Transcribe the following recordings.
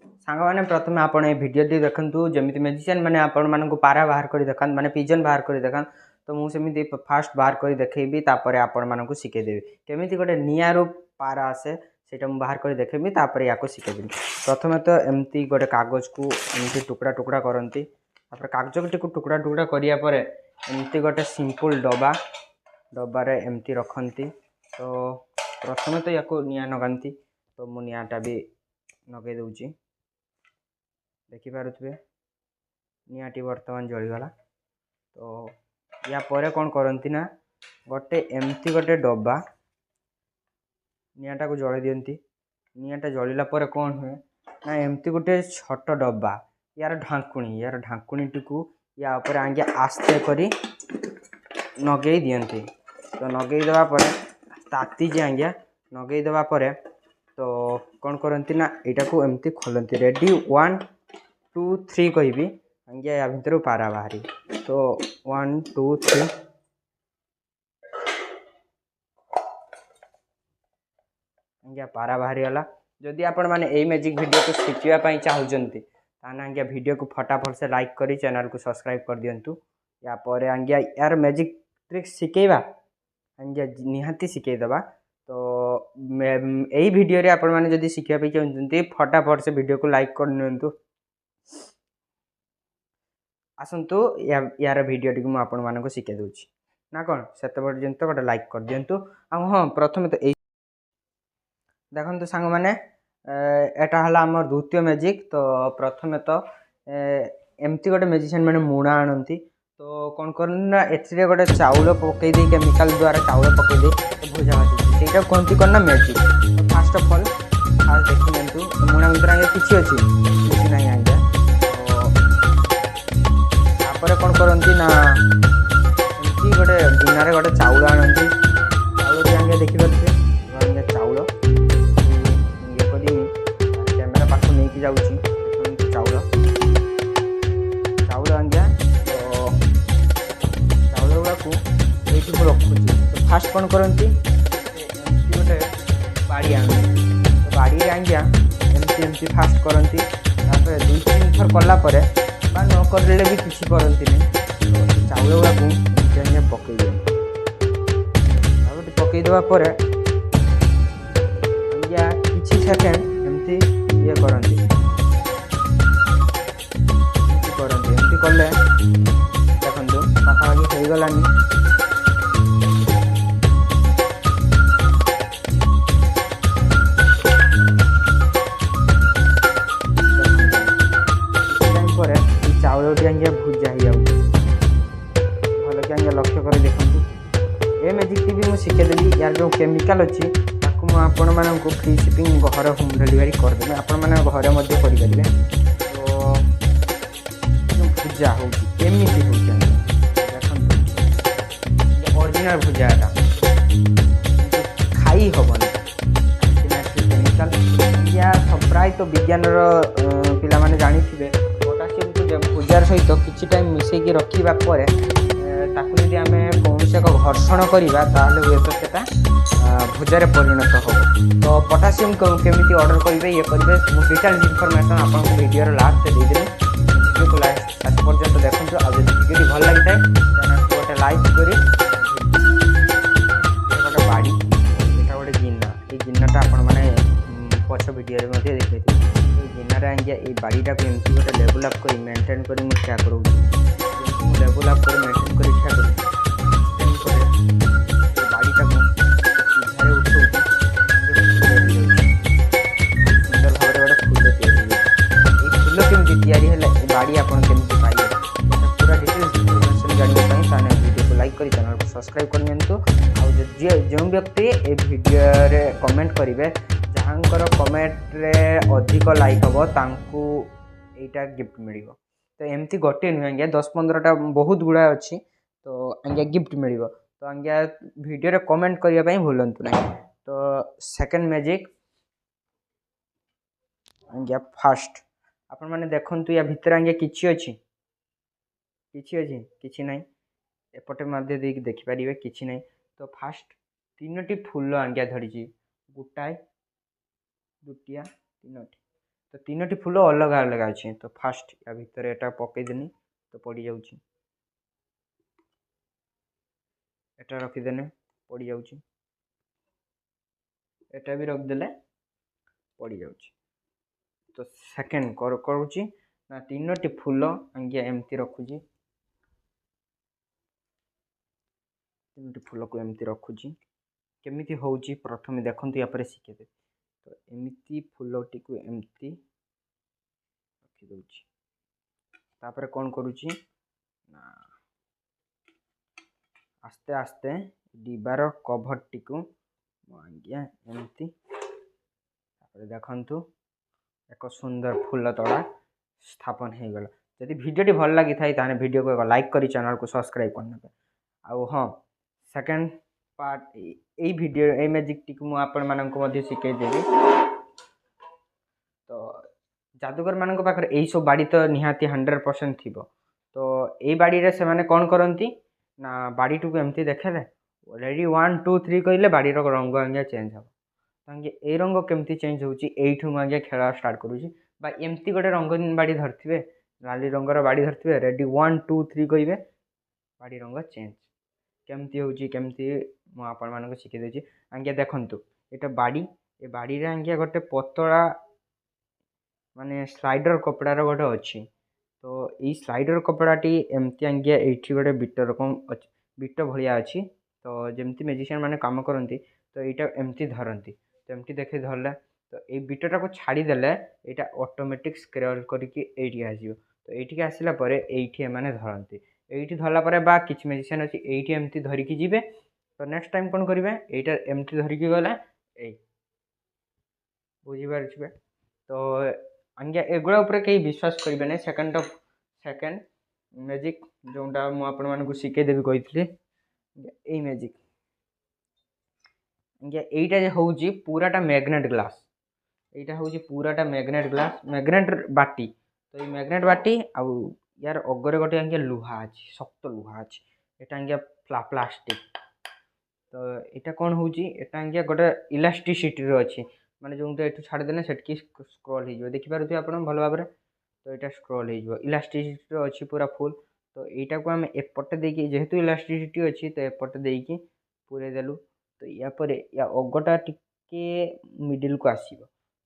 सांग मैंने प्रथम आपण ए भिडियो देखु जमी मेजिशियन मैंने आपण मानक पारा बाहर कर देखा माने पिजन बाहर कर देखा तो मुझे फास्ट बाहर कर देखी आपण मानक शिखेदेवी केमी गोटे निआरु पारा आसे से बाहर कर देखेबी या शिखेदेवी। प्रथम तो एमती गोटे कागज को एमती टुकड़ा टुकड़ा करती कागज को टुकड़ा टुकड़ा करापर एमती गोटे सिंपल डब्बा डब्बार एमती रखती। तो प्रथम तो या निआ नगाती तो मु निआटा भी नगे दूची देखिपे निआटी बर्तमान जलीगला। तो या परे कौन करती ना गोटे एमती गोटे डब्बा निआटा को जलाई दियंती। निआटा जलिला परे कौन हुए ना एमती गोटे छोट डब्बा यार ढांकुणी टी या ऊपर आगे आस्ते करी नगे दियंती। तो नगे देवा परे ताती जे आज्ञा नगे देवा परे तो कौन करती ना यहाँ को एमती खोलती रेडी 1 2 3 कहि आज्ञा या भितर पारा बाहरी। तो 1 2 3 आज्ञा पारा बाहरी गला। जदि आपण माने एई मैजिक वीडियो को शिखिबा चाहूचंती ताना आज्ञा वीडियो को फटाफट से लाइक करी चैनल को सब्सक्राइब कर दियंतु। या परे आज्ञा यार मैजिक ट्रिक शिखेबा आज्ञा निहाती शिखेदेबा। तो यही वीडियो रे आपण माने जदि शिखिबा चाहूचंती फटाफट से वीडियो को लाइक कर नियंतु। आसतु यार वीडियो टी आपण मानक शिखे दूची ना कौन से पर्यंत गोटे लाइक कर दिंतु। हाँ प्रथम तो यही देखो सांग मैंने एटा हला आम द्वितीय मैजिक। तो प्रथम तो एमती गोटे मेजिशियन मैंने मुणा आनती। तो कौन करना ए गोटे चाउल पकई दे केमिकल द्वारा चाउल पकई दे तो भुजा भाजी से कहती करना मैजिक। तो फास्ट अफ ऑल फास्ट देखी दिंतु मुणा भर आगे किसी अच्छी किसी ना आज्ञा। तो कौन करती ना एमती गोटे गिनारे गोटे चाउल आनती चाउल भी आगे देखिपे आगे चाउल ये करी कैमेरा पाख नहीं जाऊँगी चाउल चाउल आज्ञा। तो चाउल गुड़ाक ये रखुची। तो फास्ट कौन करती गोटे बाड़ी आनती तो बाड़ी आज्ञा एमती फास्ट करती 2-3 थर कलापर न करले भी किसी करती नहीं। तो चाउल गुड़ाक पकई दिए पकई देवा आज्ञा किसी सेकेंड एमती ये करती एमती कले देखो पाखापाखि हो गलानी। चाउल भी आज्ञा भुजा हो भल कि आज्ञा लक्ष्य कर देखो ये मैजिक भी मुझे शिखेदेवी। यार जो केमिकल अच्छी आपण मानक फ्री शिपिंग घर होम डिलीवरी करदेवी आपण मैंने घरे करेंगे। तो भुजा होमती देखो ओरिजिनल भुजा खाई हेनी केमिकल या प्राय तो विज्ञान पिला माने जानी थे भुजार सहित किसी टाइम मिसेकी रखा जदि आम कौन से एक घर्षण करवा हुए तो सेटा भुजार परिणत हो। तो पोटासियम केमी ऑर्डर करेंगे ये करेंगे डिटेल इनफॉरमेशन आपको वीडियो लास्ट देदेवी। वीडियो को लास्ट पर्यंत देखो आज वीडियो भल लगी है चैनल को गोटे लाइक कर गोटे बाड़ी यहाँ गोटे गिना ये गिनाटा आपण मैंने पछ वीडियो देखते गिनारे आज्ञा ये बाड़ीटा को एमती गोटे लेवल अप कर मेंटेन कर ठिया करूँ लेवल अप कर मेंटेन कर ठिया करूँ बाड़ीटा को सीधारे उठो सुंदर भाव गोटे फूल फूल केमती या बाड़ी आप पाइबे पूरा डिटेल्स इनफॉरमेशन जानवाई वीडियो को लाइक कर चैनल को सब्सक्राइब कर नियंतु। जो व्यक्ति ए वीडियो रे कमेंट करेंगे जहाँकर कमेंट रे अधिक लाइक हम तांकू एटा गिफ्ट मिल। तो एमती गोटे नुह आज्ञा 10-15टा बहुत गुड़ा अच्छी तो आज्ञा गिफ्ट मिल। तो आज्ञा वीडियो रे कमेंट करने भूलतु ना। तो सेकंड मैजिक आज्ञा फास्ट आपण मैंने देखु या भितर आज्ञा किछि अच्छी किछि ना एपटे मध्य देखिपारे किछि ना। तो फास्ट 3टी फूल आज्ञा धरी गोटाए दुटिया 3टी तो तीनोटी फूल अलग अलग अच्छे। तो फास्ट या भितर एटा पकईदेनी तो पड़ जाऊँ, एटा रखीदेने पड़ जाऊँ, एटा भी रखदेले पड़ जाऊँ। तो सेकेंड करुँची ना तीनोटी फूल आज्ञा एमती रखुची, तीनोटी फूल को एमती रखुची केमिति होउची प्रथम देखंतु या पर शिखेदे। तो एमिति फूलटी को एमती रखी दउची, तापर कौन करुची ना आस्ते आस्ते डिबार कभरटी को आज्ञा एमती देखंतु एक सुंदर फूल तड़ा स्थापन हो गला। जदि भिडियोटी भल लगी थाई ताने वीडियो को एक लाइक करी चैनल को सब्सक्राइब करना। आउ हाँ सेकेंड पार्ट यही भिडियो ये मैजिक टी को आपण मानक शिखे देवी। तो जादूगर मान पाखे यही सब बाड़ी तो निहाती 100% थी। तो यही बाड़ी से मैंने कौन करती ना बाड़ी टू एमती देखेले रेडी 1 2 3 कहले बाड़ी रंग आज्ञा चेंज हम तो ए रंग केमती चेंज होठू मुझे खेल स्टार्ट करुँची एमती गोटे रंगीन बाड़ी धरते नाली रंगर बाड़ी धरते रेडी 1 2 3 कहे बाड़ी रंग चेंज केमती होमती मुझे शिखेदी आज्ञा देखु ये बाड़ी ये बाड़ी आज्ञा गोटे पतला माने स्लाइडर कपड़ार गोटे अच्छी। तो ये स्लाइडर कपड़ाटी एमती आज्ञा ये गोटे बिट रकम बिट भाया अच्छी। तो जमती मेजिशियन मैंने कम करती तो यहाँ एमती धरती तो एमती देखे धरला तो ये बिटटा को छाड़देले यहाँ ऑटोमेटिक स्क्रॉल करके आसो। तो ये आसला ये मैंने धरती ये धरला बा किसी मेजिशियन अच्छी ये एमती धरिकी जी। तो नेक्स्ट टाइम कौन करेंगे यहाँ एमती धरिकी गला बुझीपारे। तो आज्ञा एगुड़ा कहीं विश्वास करेंगे ना। सेकेंड मैजिक जोटा मुझे शिखेदेवी कही यही मैजिक आज्ञा यहीटा हूँ पूराटा मैग्नेट ग्लास यहाँ हूँ पूराटा मैग्नेट ग्लास मैग्नेट बाटी। तो ये मैग्नेट बाटी आउ यार अगरे गोटे आज्ञा लुहा अच्छी शक्त लुहा अच्छी यहाँ आज्ञा प्लास्टिक। तो यहाँ कौन हूँ यहाँ आज्ञा गोटे इलास्टिसिटी अच्छी माने जो ये छाड़देने से स्क्रॉल हो देखिपे आप भल भाव। तो यहाँ स्क्रॉल हो इलास्टिसिटी अच्छी पूरा फुल। तो यहाँ को आम एपटे देकी जेहेतु इलास्टिसिटी अच्छी तो एपटे देकी पूरे देलु। तो या अगटा टिके मिडिल को आसो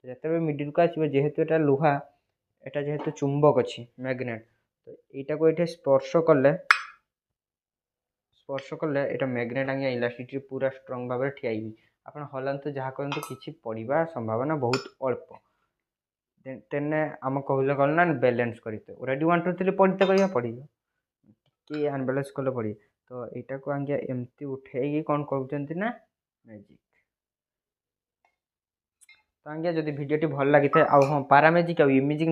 जो मिडिल को आसो जेहेतु यहाँ लुहा यहाँ जेहेतु चुंबक अच्छी मैग्नेट तो यहाँ को ये स्पर्श कले यहाँ मैग्नेट आज्ञा इलास्टिसिटी पूरा स्ट्रंग भाव ठिया आप हलांतु जहाँ करूँ किसी पड़ा संभावना बहुत अल्प तेने आम कहले कल ना बैलेंस करते रेडी 1 2 3 पढ़ते कह पड़ कि अनबैलेंस कले पड़े। तो यहाँ को आज्ञा एमती उठे कौन कहते ना मैजिक। तो आज्ञा जब भिडियोटी भल लगी था हाँ पारा मैजिक आ इमेजिक